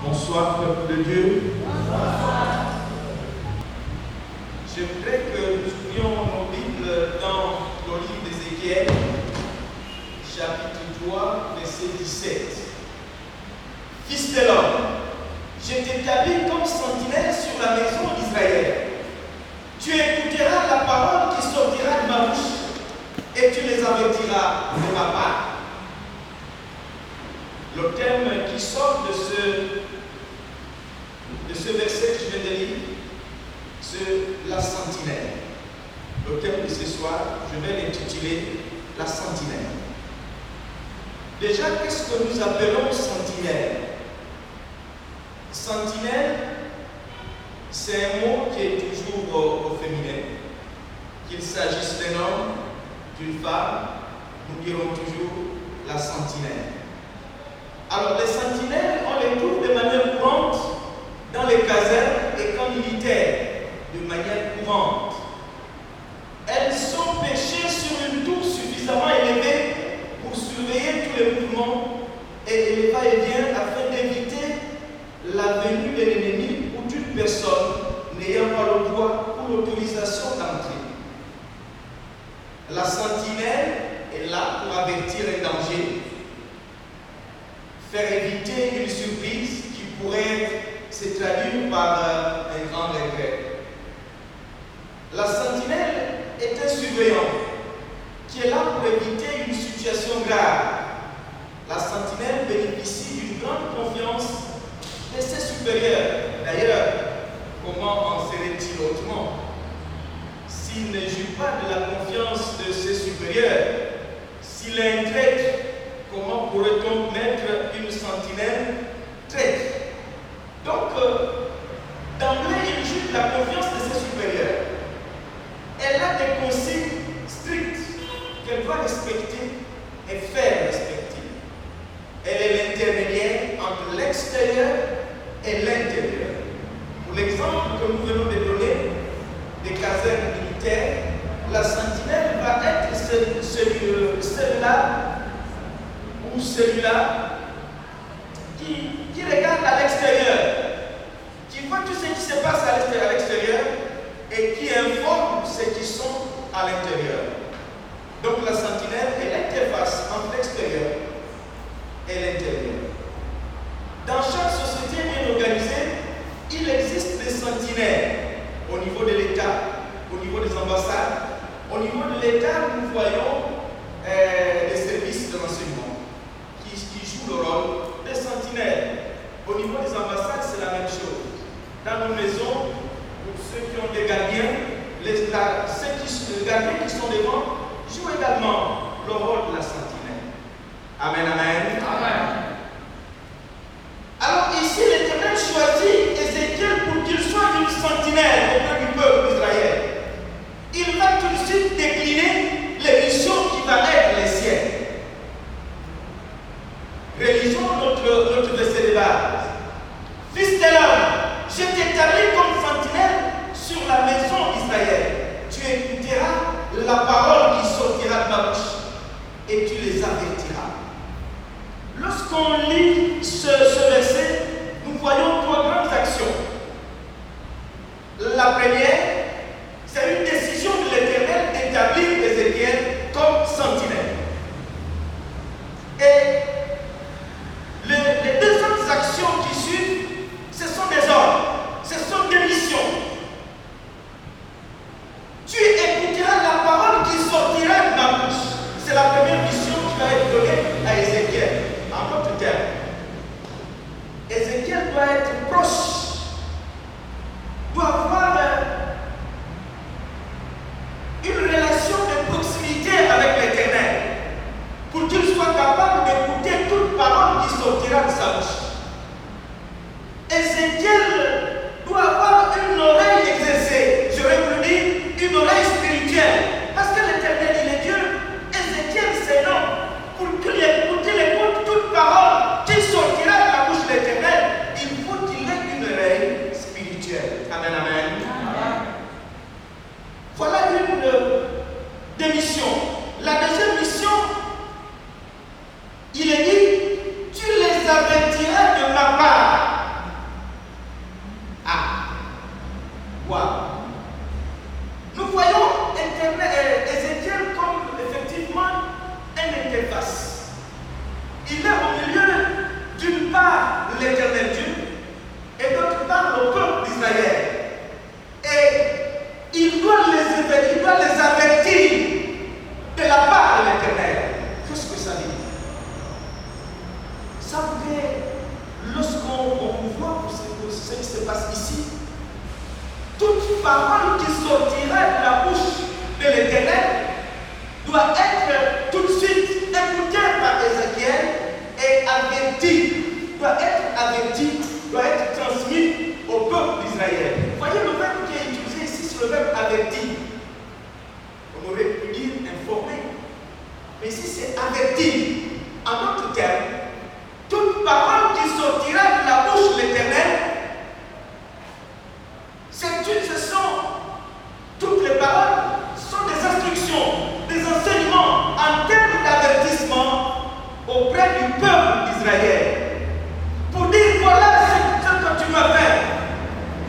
Bonsoir, peuple de Dieu. Bonsoir. Je voudrais que nous ouvrions nos Bibles dans le livre d'Ézéchiel, chapitre 3, verset 17. Fils de l'homme, je t'établis comme sentinelle sur la maison d'Israël. Tu écouteras la parole qui sortira de ma bouche et tu les avertiras de ma part. Le thème qui sort de ce verset que je viens de lire, c'est la sentinelle. Le thème de ce soir, je vais l'intituler la sentinelle. Déjà, qu'est-ce que nous appelons sentinelle? Sentinelle, c'est un mot qui est toujours au féminin. Qu'il s'agisse d'un homme, d'une femme, nous dirons toujours la sentinelle. Alors, les sentinelles, on les trouve de manière courante dans les casernes et camps militaires, de manière courante. Elles sont perchées sur une tour suffisamment élevée pour surveiller tous les mouvements et les va-et-vient afin d'éviter la venue de l'ennemi ou d'une personne n'ayant pas le droit ou l'autorisation d'entrer. La sentinelle est là pour avertir un danger, faire éviter une surprise qui pourrait se traduire par un grand regret. La sentinelle est un surveillant qui est là pour éviter une situation grave. La sentinelle bénéficie d'une grande confiance de ses supérieurs. D'ailleurs, comment en serait-il autrement? S'il ne joue pas de la confiance de ses supérieurs, s'il est un traître, comment pourrait-on mettre une sentinelle traître? Donc, d'emblée, il joue de la confiance de ses supérieurs. Elle a des consignes strictes qu'elle doit respecter et faire respecter. Elle est l'intermédiaire entre l'extérieur et l'intérieur. Pour l'exemple que nous venons de donner des casernes militaires, la sentinelle va être celle-là ou celui-là qui regarde à l'extérieur, qui voit tout ce qui se passe à l'extérieur et qui informe ceux qui sont à l'intérieur. Donc la sentinelle est l'interface entre l'extérieur et l'intérieur. Dans chaque société bien organisée, il existe des sentinelles au niveau de l'État, au niveau des ambassades. Au niveau de l'État, nous voyons les services de renseignement qui jouent le rôle des sentinelles. Au niveau des ambassades, c'est la même chose. Dans nos maisons, pour ceux qui ont des gardiens, les gardiens qui sont devant jouent également le rôle de la sentinelle. Amen, amen. Amen. Alors ici, l'Éternel choisit Ézéchiel pour qu'il soit une sentinelle auprès du peuple d'Israël. Il va tout de suite décliner les missions qui vont être les siennes. Réalisons notre verset de base. Fils de l'homme, je t'établis comme sentinelle sur la maison d'Israël. Tu écouteras la parole qui sortira de ma bouche et tu les avertiras. Lorsqu'on lit ce verset, nous voyons trois grandes actions. La première, c'est une décision de l'Éternel d'établir Ézéchiel comme sentinelle. Et les deux autres actions qui suivent, ce sont des ordres, ce sont des missions. Tu écouteras la parole qui sortira de ma bouche. C'est la première mission qui va être donnée à Ézéchiel. En d'autres termes, Ézéchiel doit être proche, doit avoir l'Éternel Dieu et d'autre part le peuple d'Israël. Et il doit les avertir de la part de l'Éternel. Qu'est-ce que ça dit? Ça veut dire, lorsqu'on voit ce qui se passe ici, toute parole qui sortira de la bouche de l'Éternel doit être tout de suite écoutée par Ézéchiel et avertie, doit être transmise au peuple d'Israël. Voyez le verbe qui est utilisé ici, c'est le verbe averti. On aurait pu dire informé, mais ici c'est averti. En d'autres termes, toute parole qui sortira de la bouche de l'Éternel, ce sont toutes les paroles, sont des instructions, des enseignements en termes d'avertissement auprès du peuple d'Israël. Pour dire voilà ce que tu vas faire,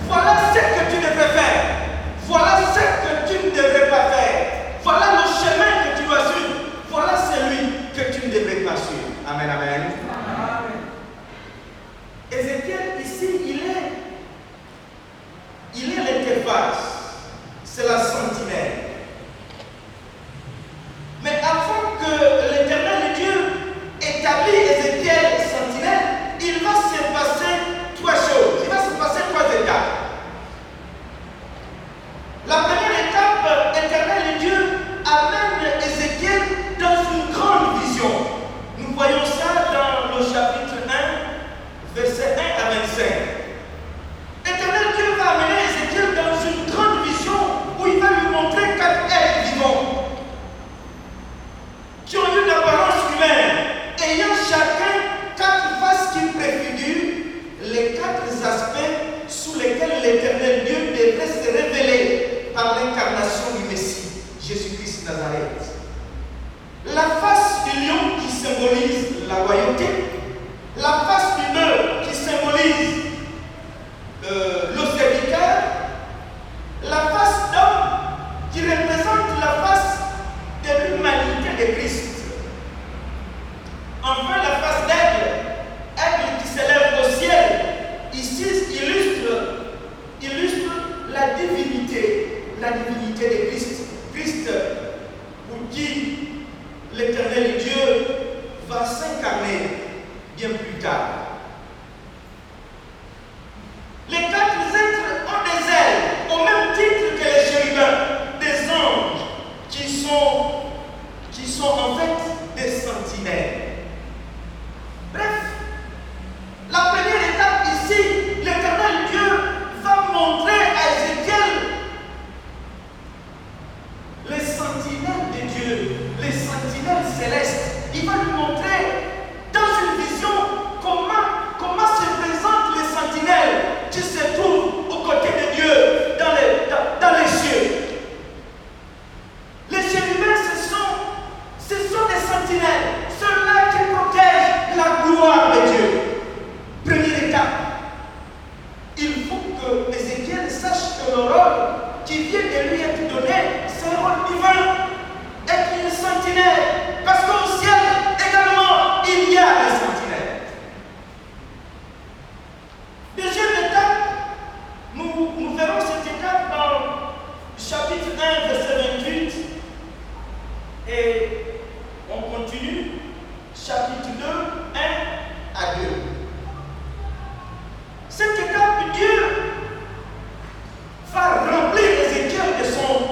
voilà ce que tu devrais faire, voilà ce que tu ne devrais pas faire, voilà le chemin que tu dois suivre, voilà celui que tu ne devrais pas suivre. Amen, amen. Ézéchiel ici, il est l'interface, c'est la sentinelle. Mais avant que l'Éternel Dieu établisse Ézéchiel sentinelle, il va se passer trois choses, il va se passer trois étapes. La première étape, l'Éternel Dieu amène Ézéchiel dans une grande vision. Nous voyons ça dans le chapitre 1, versets 1 à 25. L'Éternel Dieu va amener Ézéchiel dans une grande vision où il va lui montrer quatre êtres vivants qui ont une apparence humaine, ayant chacun quatre faces qui préfigurent les quatre aspects sous lesquels l'Éternel Dieu devrait se révéler par l'incarnation du Messie, Jésus-Christ de Nazareth. La face du lion qui symbolise la royauté, la face du bœuf qui symbolise le serviteur, la face d'homme qui représente la face de l'humanité de Christ. Enfin, la face d'aigle qui s'élève au ciel, ici illustre la divinité de Christ. Christ, pour qui l'Éternel Dieu va s'incarner bien plus tard. Les quatre êtres ont des ailes, au même titre que les chérubins, des anges, qui sont en fait des sentinelles. Bref, la première étape ici, l'Éternel Dieu va montrer à Ézéchiel les sentinelles de Dieu, les sentinelles célestes. Il va lui montrer dans une vision comment se présentent les sentinelles qui se trouvent aux côtés de Dieu dans les cieux. Les chérubins, ce sont des sentinelles, ceux-là qui protègent la gloire de Dieu. Première étape, il faut que Ézéchiel sache que le rôle qui vient de lui être donné, c'est un rôle divin, être une sentinelle, parce qu'au ciel également, il y a des sentinelles. Deuxième étape, nous verrons cette étape dans chapitre 1, verset 28, et on continue, chapitre 2, 1 à 2. Cette étape, Dieu va remplir Ézéchiel de son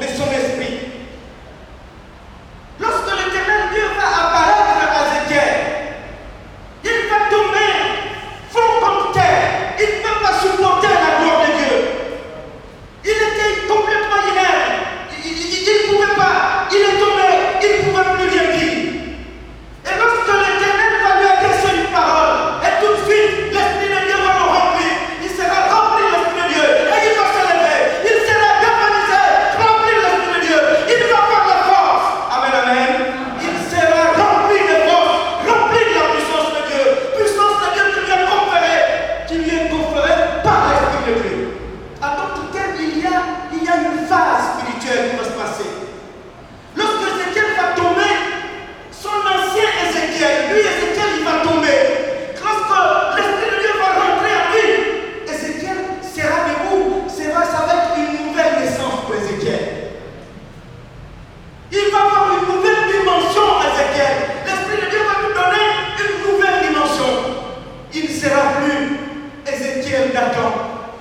Nathan.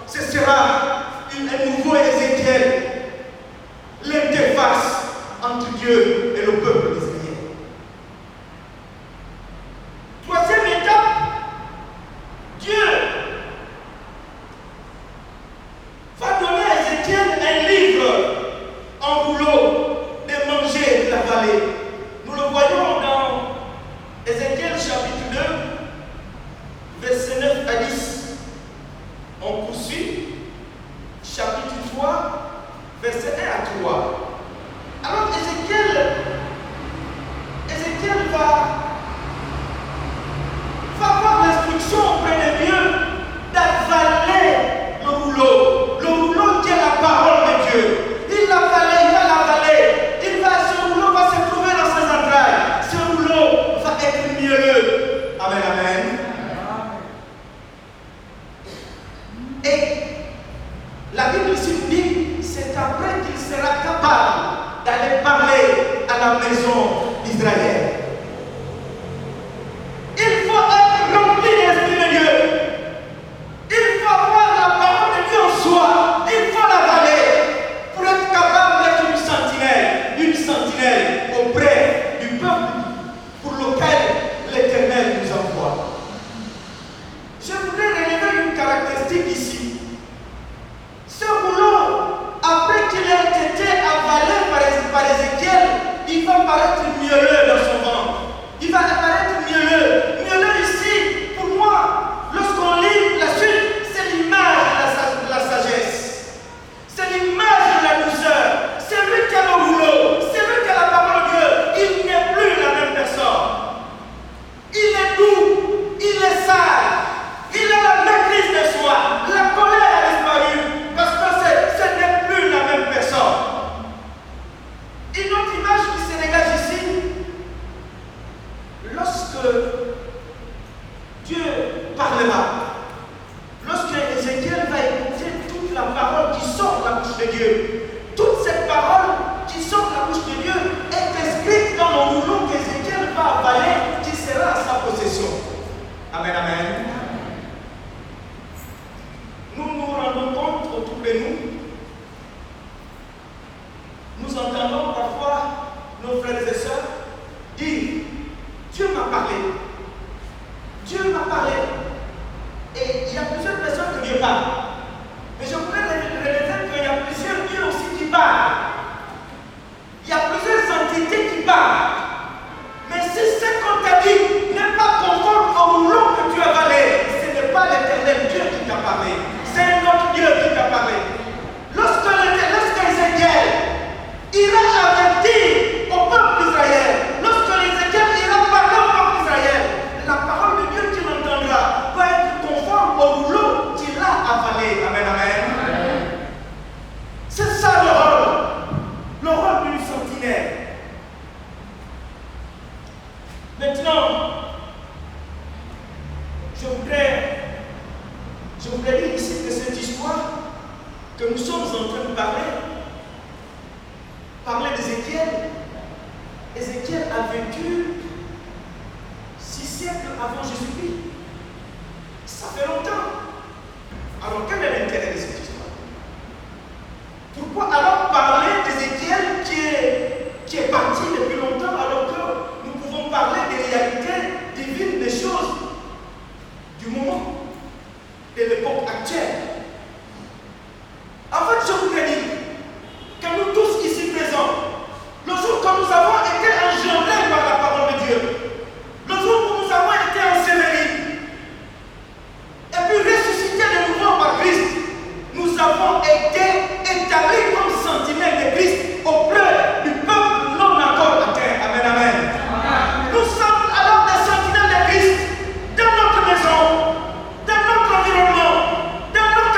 Ce sera un nouveau Ézéchiel. L'interface entre Dieu et le peuple d'Israël. Troisième étape, Dieu va donner à Ézéchiel un livre en rouleau de manger de la vallée. Nous le voyons dans Ézéchiel chapitre 2, versets 9 à 10. On poursuit, chapitre 3, versets 1 à 3. Alors Ézéchiel va avoir l'instruction auprès de Dieu d'avaler le rouleau. Le rouleau qui est la parole de Dieu. Il va l'avaler. Ce rouleau va se trouver dans ses entrailles. Ce rouleau va être mielleux. Amen, amen. Et la Bible ici dit, c'est après qu'il sera capable d'aller parler à la maison d'Israël. Il faut être rempli de l'Esprit de Dieu. Il faut avoir la parole de Dieu en soi. Il faut l'avaler pour être capable d'être une sentinelle auprès du peuple pour lequel l'Éternel nous envoie. Je voudrais relever une caractéristique ici. Ce rouleau, après qu'il ait été avalé par Ézéchiel, il va paraître mielleux dans son ventre. Il va apparaître mielleux. Mielleux ici, pour moi, lorsqu'on lit la suite, c'est l'image de la sagesse. C'est l'image de la douceur. C'est lui qui a le rouleau. C'est lui qui a la parole de Dieu. Il n'est plus la même personne. Il est doux. Il est sage. Il a la maîtrise de soi. La colère a disparu. Parce que ce n'est plus la même personne. Une autre image qui se dégage ici, lorsque Dieu parlera, lorsque Ézéchiel va écouter toute la parole qui sort de la bouche de Dieu, toute cette parole qui sort de la bouche de Dieu est inscrite dans le rouleau qu'Ézéchiel va avaler, qui sera à sa possession. Amen, amen. Nous nous rendons compte autour de nous. Nous entendons parfois nos frères et sœurs dire Dieu m'a parlé. Dieu m'a parlé. Et il y a plusieurs personnes que Dieu parle. Mais je voudrais relever qu'il y a plusieurs dieux aussi qui parlent. Il y a plusieurs entités qui parlent. Mais si ce qu'on t'a dit n'est pas conforme au rouleau que tu as avalé, ce n'est pas l'Éternel Dieu qui t'a parlé. C'est un autre Dieu qui t'a parlé. Lorsque Ézéchiel ira avertir au peuple d'Israël, lorsque Ézéchiel ira parler au peuple d'Israël, la parole de Dieu qu'il entendra va être conforme au rouleau qu'il a avalé. Amen, amen. C'est ça le rôle d'une sentinelle. Maintenant, je voudrais dire ici que cette histoire que nous sommes en train de parler d'Ézéchiel. Ézéchiel a vécu 6 siècles avant Jésus-Christ. Ça fait longtemps. Alors quel est l'intérêt de cette histoire? Pourquoi alors parler d'Ézéchiel qui est parti depuis longtemps alors que nous pouvons parler des réalités divines, des choses du moment, de l'époque actuelle? En fait, je voudrais dire que nous tous ici présents, le jour que nous avons été engendrés par la parole de Dieu, le jour où nous avons été ensevelis, et puis ressuscités de nouveau par Christ, nous avons été établis comme sentinelles de Christ auprès du peuple non encore atteint. Amen, amen. Nous sommes alors des sentinelles de Christ dans notre maison, dans notre environnement, dans nos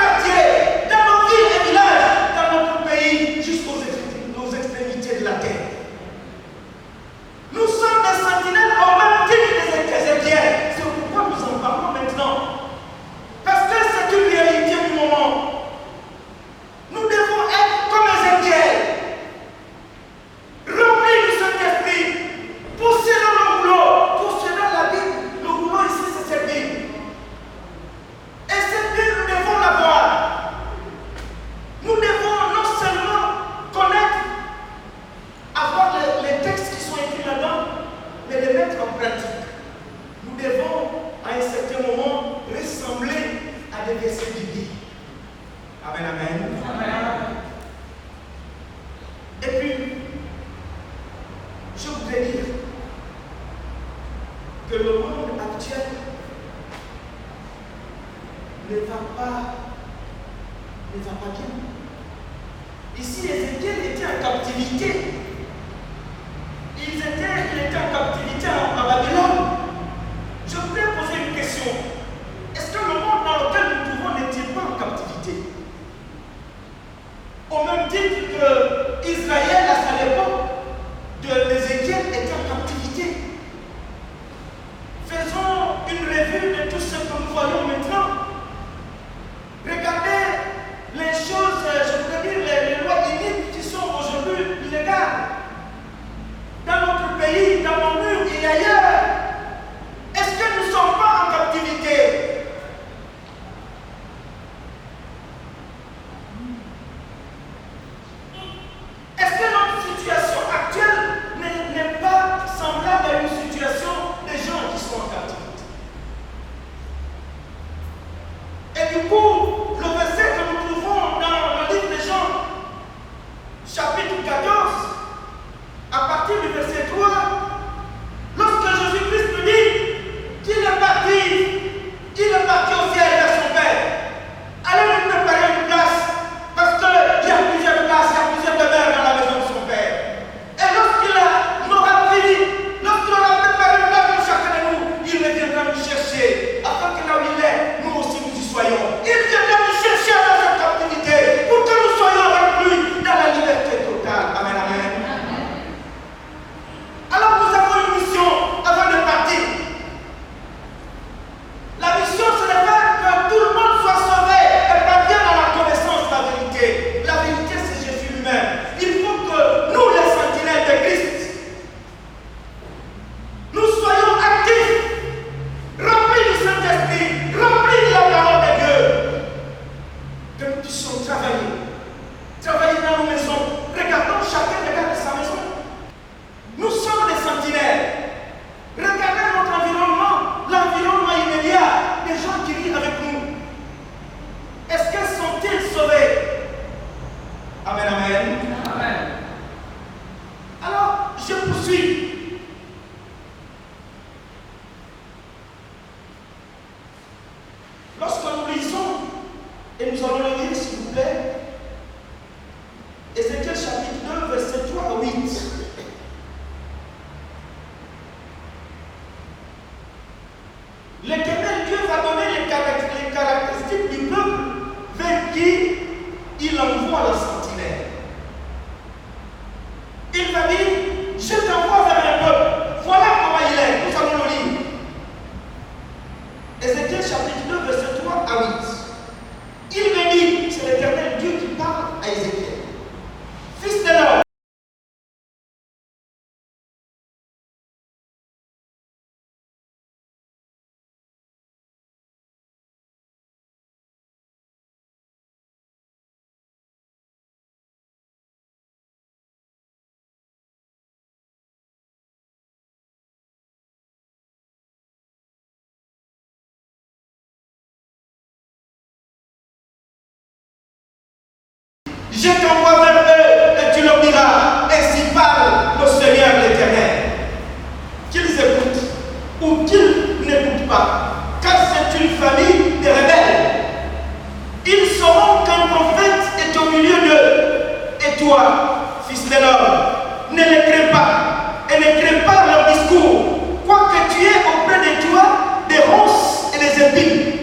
des versets bibliques. Amen, amen. Amen. Et puis, je voudrais dire que le monde actuel ne va pas bien. Ici, Ézéchiel était en captivité. Il était en captivité à Babylone. Je voudrais poser une question. Est-ce que le monde dans lequel nous vivons n'est-il pas en captivité? Au même titre que Israël, à sa époque de l'Ézéchiel, était en captivité. Faisons une revue de tout ce que nous voyons maintenant. Regardez les choses, je voudrais dire, les lois iniques qui sont aujourd'hui illégales. Dans notre pays, dans nos murs et ailleurs. Est-ce que nous ne sommes pas en captivité? Est-ce que notre situation actuelle n'est pas semblable à une situation des gens qui sont en captivité? Et du coup, le verset que nous trouvons dans le livre des Jean, chapitre 14, à partir du verset 3, lorsque Jésus-Christ nous dit qu'il est parti au ciel vers son Père, allez lui préparer une place, parce qu'il y a plusieurs places, il y a plusieurs demeures dans la maison de son Père. Et lorsqu'il aura fini, lorsqu'il aura préparé une place pour chacun de nous, il reviendra nous chercher, afin que là où il est, nous aussi nous y soyons. Il viendra nous chercher dans cette captivité, pour que nous soyons avec lui dans la liberté totale. Amen, amen. Alors nous avons une mission avant de partir. La mission, c'est de faire que tout le monde soit sauvé et parvienne à la connaissance de la vérité. La vérité, c'est Jésus lui-même. Il faut que nous, les sentinelles de Christ, nous soyons actifs, remplis du Saint-Esprit, remplis de la parole de Dieu. Que nous puissions travailler dans nos maisons. Regardons, chacun regarde sa maison. Nous sommes des sentinelles. Regardez notre environnement, l'environnement immédiat, des gens qui vivent avec nous. Est-ce qu'ils sont-ils sauvés? Amen, amen. Amen. Alors, je poursuis. Lorsque nous lisons, et nous allons le lire s'il vous plaît, Ézéchiel chapitre 2, verset 3 à 8. L'Éternel Dieu va donner les caractéristiques du peuple vers qui il envoie la sentinelle. Il va dire, je t'envoie vers un peuple. Voilà comment il est. Nous allons le lire. Ézéchiel chapitre 2, verset 3 à 8. Il me dit, c'est l'Éternel Dieu qui parle à Ézéchiel. Fils de l'homme, je t'envoie vers eux et tu leur diras, ainsi parle le Seigneur l'Éternel. Qu'ils écoutent ou qu'ils n'écoutent pas, car c'est une famille de rebelles. Ils sauront qu'un prophète est au milieu d'eux. Et toi, fils de l'homme, ne les crains pas et ne crains pas leur discours, quoique tu aies auprès de toi des ronces et des épines,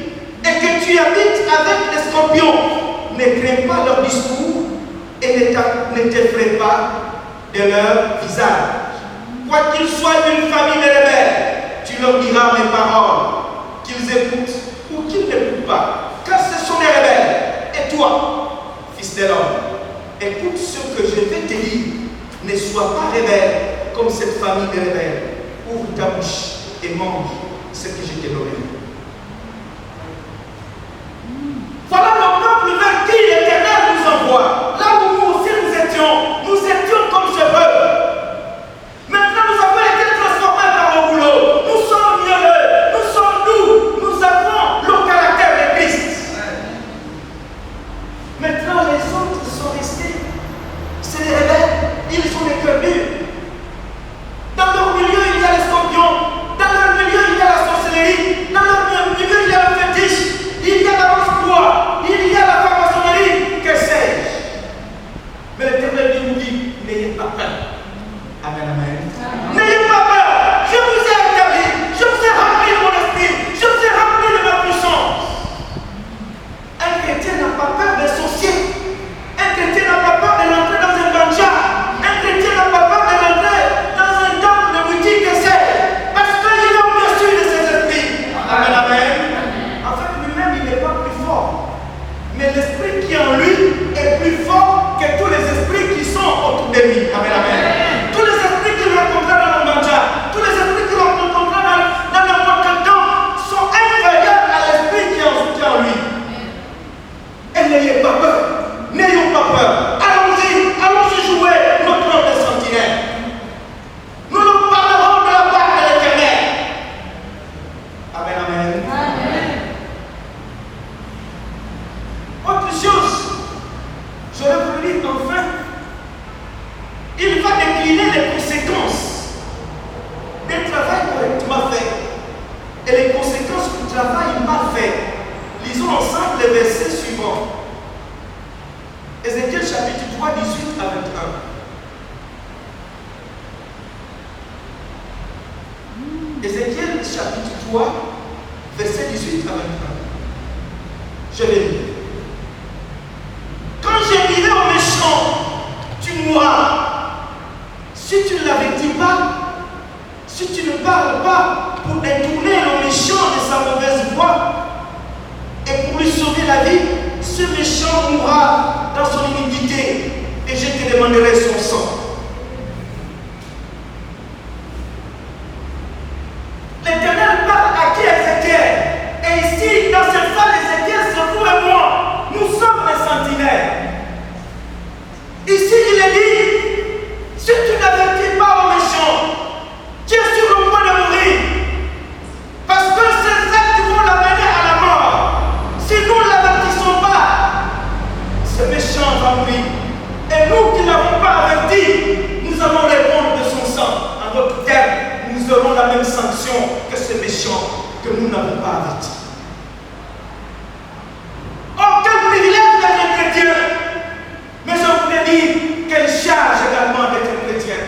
et que tu habites avec des scorpions. Ne crains pas leur discours et ne t'effraie pas de leur visage. Quoi qu'ils soient d'une famille de rebelles, tu leur diras mes paroles, qu'ils écoutent ou qu'ils n'écoutent pas, car ce sont des rebelles. Et toi, fils de l'homme, écoute ce que je vais te dire. Ne sois pas rebelle comme cette famille de rebelles. Ouvre ta bouche et mange ce que je t'ai donné. Voilà le peuple vers qui l'Éternel nous envoie. Là où nous aussi nous étions comme ce peuple. Maintenant nous avons été transformés par le boulot. Nous sommes mieux, nous sommes doux, nous avons le caractère de Christ. l'esprit qui est en lui est plus fort que tous les esprits qui sont autour de lui. Amen, amen. Tous les esprits qu'il rencontrera dans le mandat, tous les esprits qu'il rencontrera dans n'importe quel temps sont inférieurs à l'esprit qui est en lui. Et n'ayez pas peur. N'ayons pas peur. Allons-y jouer notre rôle de sentinelle. Nous nous parlerons de la part de l'Éternel. Amen, amen. Amen. Autre chose, j'aurais voulu dire enfin, il va décliner les conséquences d'un travail correctement fait et les conséquences du travail mal fait. Lisons ensemble les versets suivants. Ézéchiel chapitre 3, 18 à 21. Ézéchiel chapitre 3, verset 18 à 21. Je vais lire. Quand je dirai au méchant, tu mourras. Si tu ne l'avertis pas, si tu ne parles pas pour détourner le méchant de sa mauvaise voie et pour lui sauver la vie, ce méchant mourra dans son iniquité et je te demanderai son sang. L'Éternel parle à qui? Ézéchiel. Et ici, dans cette salle, Ézéchiel, c'est vous et moi. Nous sommes les sentinelles. Ici, il est dit, si tu n'avertis pas au méchant, tu es sur le point de mourir. Parce que ces actes vont l'amener à la mort. Si nous ne l'avertissons pas, ce méchant va mourir. Et nous qui ne l'avons pas averti, nous allons répondre de son sang. En d'autres termes, nous aurons la même sanction que ce méchant que nous n'avons pas averti. Oh, quel privilège d'être un chrétien! Mais je voulais dire quelle charge également d'être un chrétien.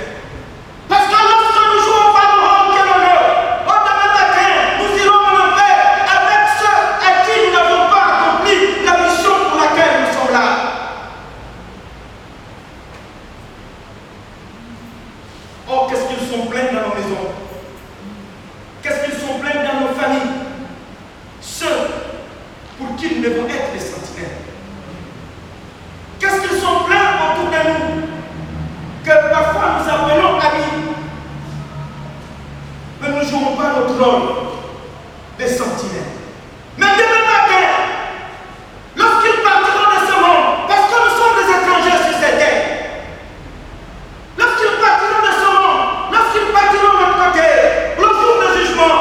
Parce que lorsque nous jouons pas le rôle que l'on a, au demain matin, nous irons en enfer avec ceux à qui nous n'avons pas accompli la mission pour laquelle nous sommes là. Oh, qu'est-ce qu'ils sont pleins dans nos maisons. Qu'est-ce qu'ils sont pleins dans nos familles. Ceux pour qui nous devons être des sentinelles. Qu'est-ce qu'ils sont pleins autour de nous. Que parfois nous appelons amis. Mais nous ne jouons pas notre rôle des sentinelles. Mais demain matin, lorsqu'ils partiront de ce monde, parce que nous sommes des étrangers sur cette terre, lorsqu'ils partiront de ce monde, lorsqu'ils partiront de notre côté, le jour du jugement,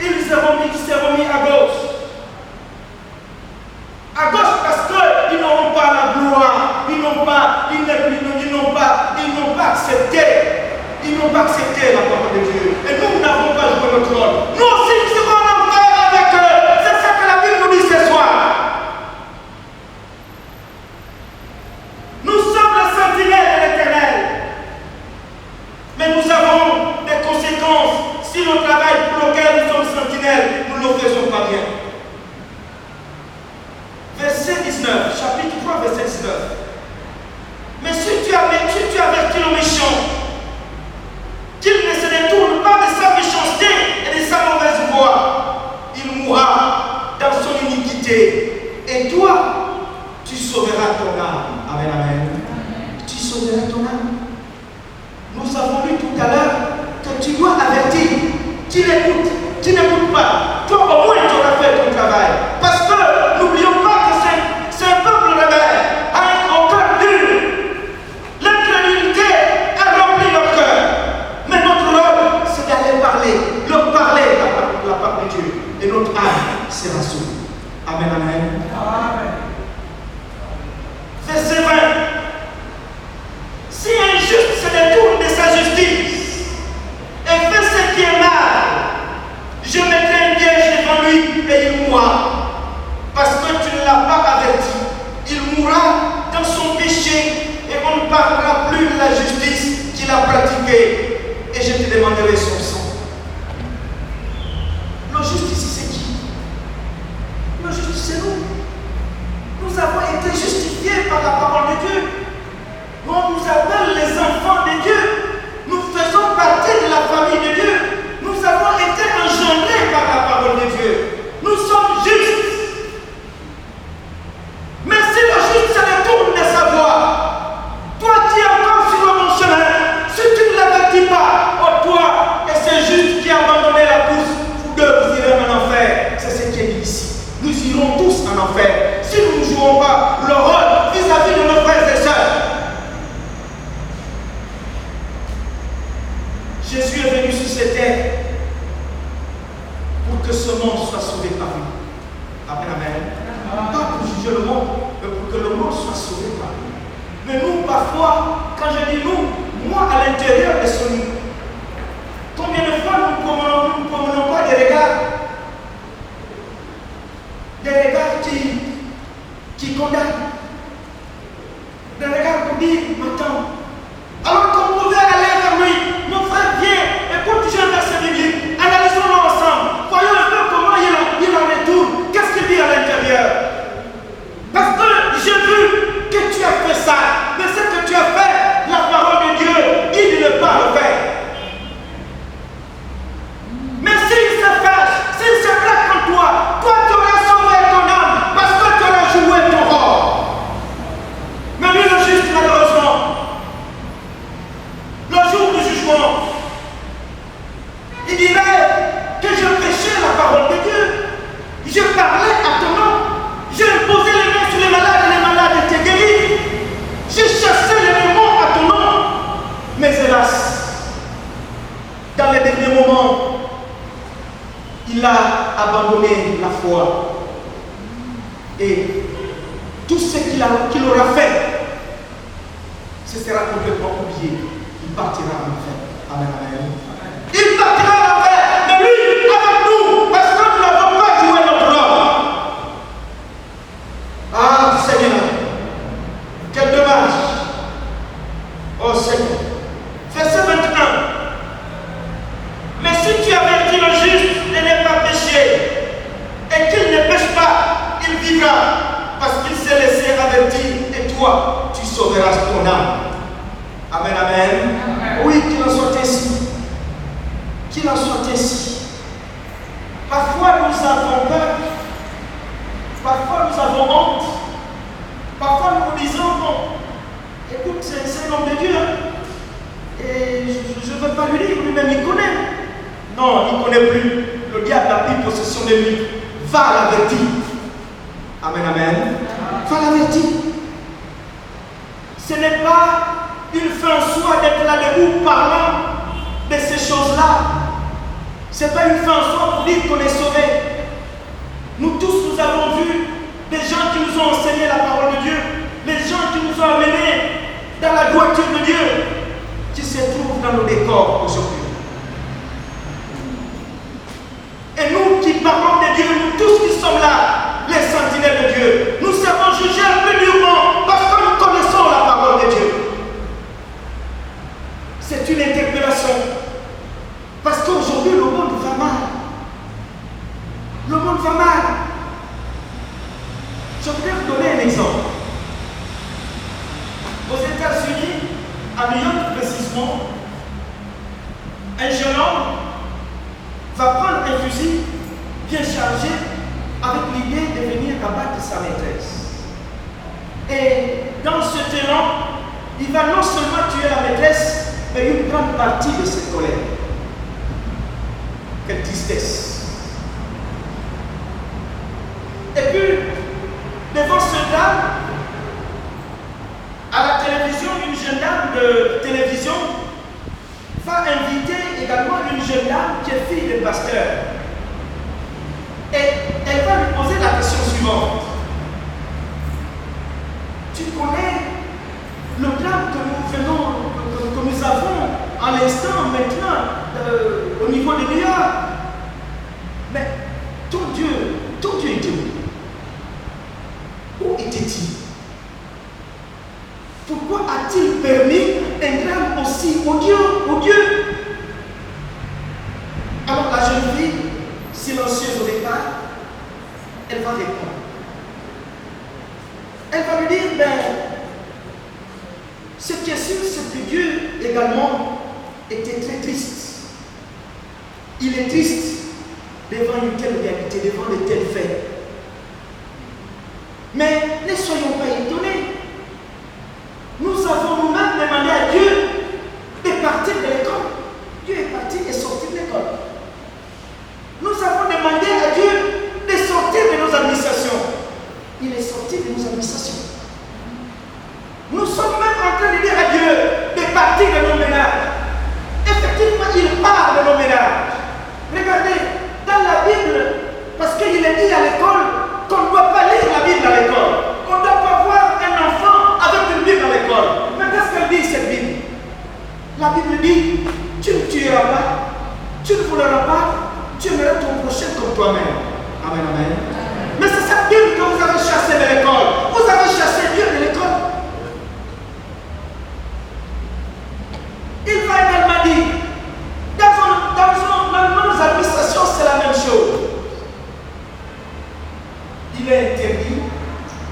ils seront mis à gauche. À gauche parce qu'ils n'auront pas la gloire, ils n'ont pas accepté la parole de Dieu. Et nous n'avons pas joué notre rôle. Nous aussi nous serons en enfer avec eux. C'est ça que la Bible nous dit ce soir. Nous sommes les sentinelles de l'Éternel. Mais nous avons des conséquences si le travail pour lequel nous sommes sentinelles, nous ne le faisons pas bien. Verset 19, chapitre 3, verset 19. Mais si tu avertis le méchant, qu'il ne se détourne pas de sa méchanceté et de sa mauvaise voie, il mourra dans son iniquité. Et toi, tu sauveras ton âme. Amen, amen. Tu sauveras ton âme. Nous avons lu tout à l'heure que tu dois avertir. Tu n'écoutes pas. Toi, au moins, tu auras fait ton travail. Parce que n'oublions pas que c'est un peuple rebelle, avec un cœur dur. L'incrédulité a rempli leur cœur. Mais notre rôle, c'est d'aller leur parler la part de Dieu. Et notre âme sera sauvée. Amen, amen. Amen. Verset 20. Si un juste se détourne de sa justice et fait ce qui est mal, je mettrai un piège devant lui et il mourra. Parce que tu ne l'as pas averti. Il mourra dans son péché et on ne parlera plus de la justice qu'il a pratiquée. Et je te demanderai son sang. Le juste ici, c'est qui? Le juste, c'est nous. Nous avons été justifiés par la parole de Dieu. On nous appelle les enfants de Dieu. Nous faisons partie de la famille de Dieu. Nous avons été engendrés par la parole de Dieu. Nous sommes justes. Mais Mais nous, parfois, quand je dis nous, moi à l'intérieur de ce nous, combien de fois nous ne promenons pas des regards qui condamnent, des regards pour dire, m'attends. Alors qu'on pouvait aller vers lui, mon frère, viens, écoute, j'ai un verset biblique, analysons-le ensemble, voyons un peu comment il en retourne, qu'est-ce qu'il dit à l'intérieur. Parce que j'ai vu que tu as fait ça, mais ce que tu as fait, la parole de Dieu, il ne pas le faire. Mais s'il se fâche, s'il se plaque contre toi, toi tu aurais sauvé ton âme, parce que tu aurais joué ton rôle. Mais lui, le juste, malheureusement, le jour du jugement, il dirait que je prêchais la parole de Dieu, je parlais à ton nom, j'ai imposé les mains sur les malades et les malades étaient guéris, j'ai chassé les démons à ton nom. Mais hélas, dans les derniers moments, il a abandonné la foi. Et tout ce qu'il aura fait, ce sera complètement oublié. Il partira en enfer. Amen, amen. Il partira en enfer. Mais lui, avec nous, parce que nous n'avons pas joué notre rôle. Ah, Seigneur, quel dommage. Oh Seigneur. Verset 21. Mais si tu avertis le juste et n'est pas péché, et qu'il ne pêche pas, il vivra, parce qu'il s'est laissé avertir, et toi, tu sauveras ton âme. Amen, amen. Oui, qu'il en soit ainsi. Qu'il en soit ainsi. Parfois nous avons peur. Parfois nous avons honte. Parfois nous nous disons, bon, écoute, c'est l'homme de Dieu. Et je ne veux pas lui dire, lui-même il connaît. Non, il ne connaît plus. Le diable a pris possession de lui. Va l'avertir. Amen, amen. Va l'avertir. Ce n'est pas une fin en soi d'être là debout parlant de ces choses-là. Ce n'est pas une fin en soi pour dire qu'on est sauvé. Nous tous, nous avons vu des gens qui nous ont enseigné la parole de Dieu, les gens qui nous ont amenés dans la droiture de Dieu, qui se trouvent dans nos décors aujourd'hui. Et nous qui parlons de Dieu, nous tous qui sommes là, les sentinelles de Dieu, nous savons juger un peu durement parce que nous connaissons la parole de Dieu. C'est une interpellation. Parce qu'aujourd'hui, le monde va mal. Le monde va mal. Je voudrais vous donner un exemple. Aux États-Unis, à New York précisément, un jeune homme va prendre un fusil bien chargé avec l'idée de venir abattre sa maîtresse. Et dans ce élan, il va non seulement tuer la maîtresse, mais une grande partie de ses collègues. Quelle tristesse. Et puis, devant ce drame, à la télévision, une jeune dame de télévision va inviter également une jeune dame qui est fille de pasteur. Et elle va lui poser la question suivante. Tu connais le drame que nous avons à l'instant maintenant au niveau de New York? Mais ton Dieu était où était-il? Pourquoi a-t-il permis un drame aussi odieux? Alors la jeune fille, silencieuse au départ, elle va répondre. Elle va lui dire, ce qui est sûr, c'est que Dieu également était très triste. Il est triste devant une telle réalité, devant de tels faits. Mais ne soyons pas étonnés. Nous avons nous-mêmes demandé à Dieu de partir de l'école. Dieu est parti et sorti de l'école. Nous avons demandé à Dieu de sortir de nos administrations. Il est sorti de nos administrations. Nous sommes même en train de dire à Dieu de partir de nos ménages. Effectivement, il part de nos ménages. Regardez, dans la Bible, parce qu'il est dit à l'école qu'on ne doit pas lire la Bible à l'école. On ne doit pas voir un enfant avec une Bible à l'école.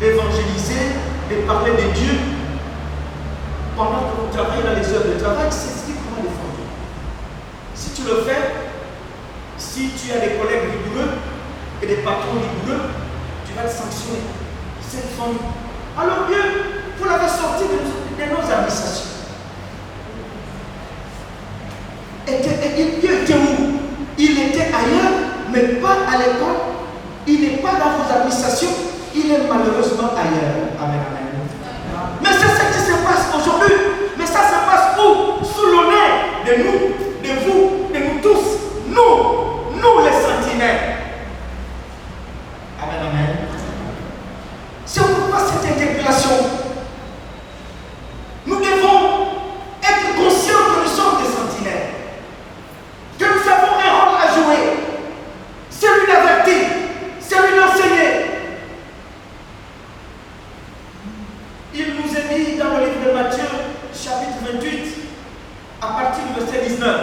d'évangéliser, de parler de Dieu, pendant que vous travaillez dans les heures de travail, c'est ce qui est comment défendre. Si tu le fais, si tu as des collègues rigoureux et des patrons rigoureux, tu vas te sanctionner. C'est défendu. Alors Dieu, vous l'avez sorti de nos administrations. Et Dieu était où? Il était ailleurs, mais pas à l'école. Il n'est pas dans vos administrations. Il est malheureusement ailleurs. Amen, amen. Mais c'est ce qui se passe aujourd'hui. Mais ça se passe où? Sous le nez de nous, de vous, de nous tous. Nous les sentinelles. Amen, amen. Si on ne peut pas cette intégration, nous devons être conscients que nous sommes des sentinelles. Que nous avons un rôle à jouer. Celui d'avertir, celui d'enseigner. Il nous est dit dans le livre de Matthieu, chapitre 28, à partir du verset 19.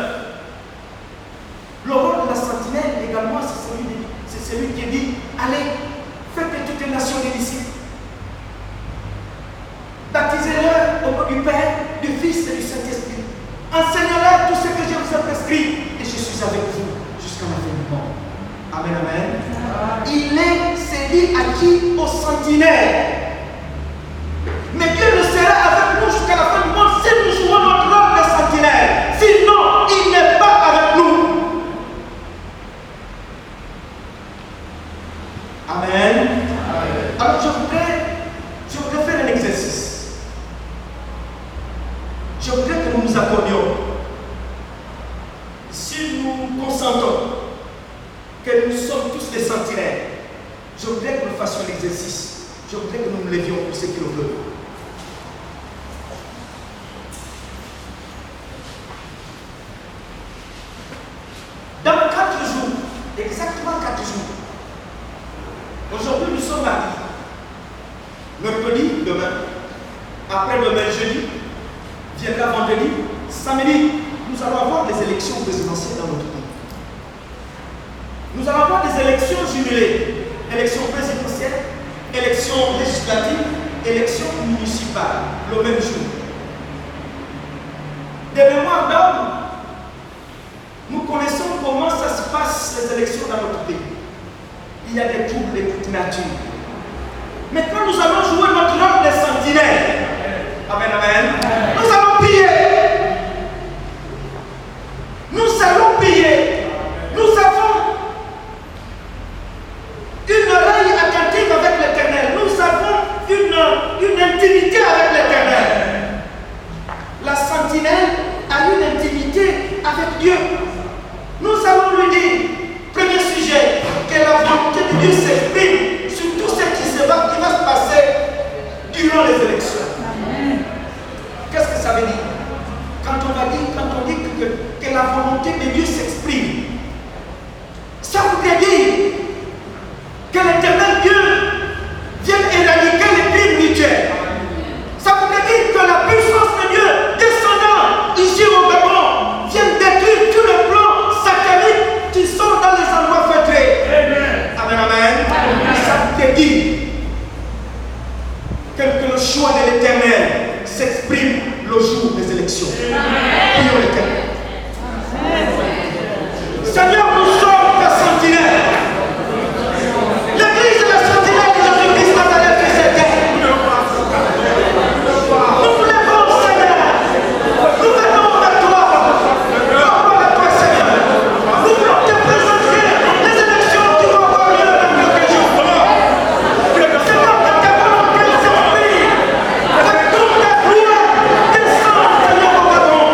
Le rôle de la sentinelle également, c'est celui qui dit, allez, faites de toutes les nations des disciples. Baptisez-les au nom du Père, du Fils et du Saint-Esprit. Enseignez-leur tout ce que je vous ai prescrit. Et je suis avec vous jusqu'à la fin du monde. Amen, amen. C'est dit à qui? Aux sentinelles. Mais Dieu ne sera avec nous jusqu'à la fin du monde si nous jouons notre rôle de sentinelle. Sinon, il n'est pas avec nous. Amen. Alors je voudrais faire un exercice. Je voudrais que nous nous accordions. Si nous consentons que nous sommes tous des sentinelles, je voudrais que nous fassions l'exercice. Je voudrais que nous nous levions pour ceux qui le veulent. Dans 4 jours, exactement 4 jours, aujourd'hui nous sommes mardi, mercredi, demain, après-demain, jeudi, viendra vendredi, samedi, nous allons avoir des élections présidentielles dans notre pays. Nous allons avoir des élections jumelées, élections présidentielles, élections législatives, élections municipales, le même jour. De mémoire d'homme, nous connaissons comment ça se passe les élections dans notre pays. Il y a des troubles de toute nature. Mais quand nous allons jouer notre rôle de sentinelle, amen, amen, nous allons piller. Nous allons piller. Nous avons une oreille attentive avec l'Éternel. Nous avons une intimité avec l'Éternel. La sentinelle a une intimité avec Dieu. Nous allons lui dire, premier sujet, que la volonté de Dieu s'exprime sur tout ce qui va se passer durant les élections. Qu'est-ce que ça veut dire? Quand on dit que la volonté de Dieu s'exprime, ça voudrait dire que l'Éternel Dieu vienne éradiquer les crimes rituels. Ça voudrait dire que la puissance de Dieu descendant ici au Gabon vienne détruire tous les plans sataniques qui sont dans les endroits feutrés. Amen, amen. Ça voudrait dire que le choix de l'Éternel s'exprime le jour des élections. Prions l'Éternel. Seigneur, nous sommes ta sentinelle. L'Église est la sentinelle de Jésus-Christ Nazareth qui s'est terre. Nous nous lèvons, Seigneur. Nous venons vers toi. Parole à toi, Seigneur. Nous voulons te présenter les élections qui vont avoir lieu dans quelques jours. Seigneur, que ta volonté s'exprime. Que toute ta gloire descende, Seigneur, au Gabon.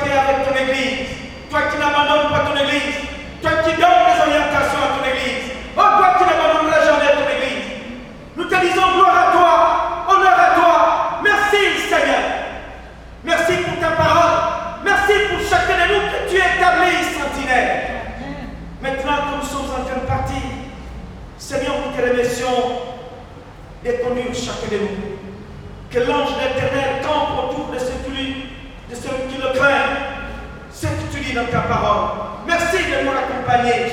qui es avec ton Église, toi qui n'abandonnes pas ton Église, toi qui donnes des orientations à ton Église, oh toi qui n'abandonneras jamais ton Église. Nous te disons gloire à toi, honneur à toi. Merci Seigneur. Merci pour ta parole. Merci pour chacun de nous que tu établis, Sentinelle. Maintenant que nous sommes en train de partir, Seigneur, nous te remercions de conduire chacun de nous. Que l'ange de l'Éternel campe autour de celui qui le craint, ce que tu dis dans ta parole. Merci de nous accompagner.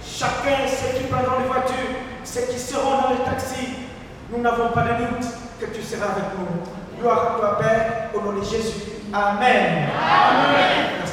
Chacun, ceux qui prendront les voitures, ceux qui seront dans les taxis, nous n'avons pas de doute que tu seras avec nous. Gloire à toi, Père, au nom de Jésus. Amen. Amen.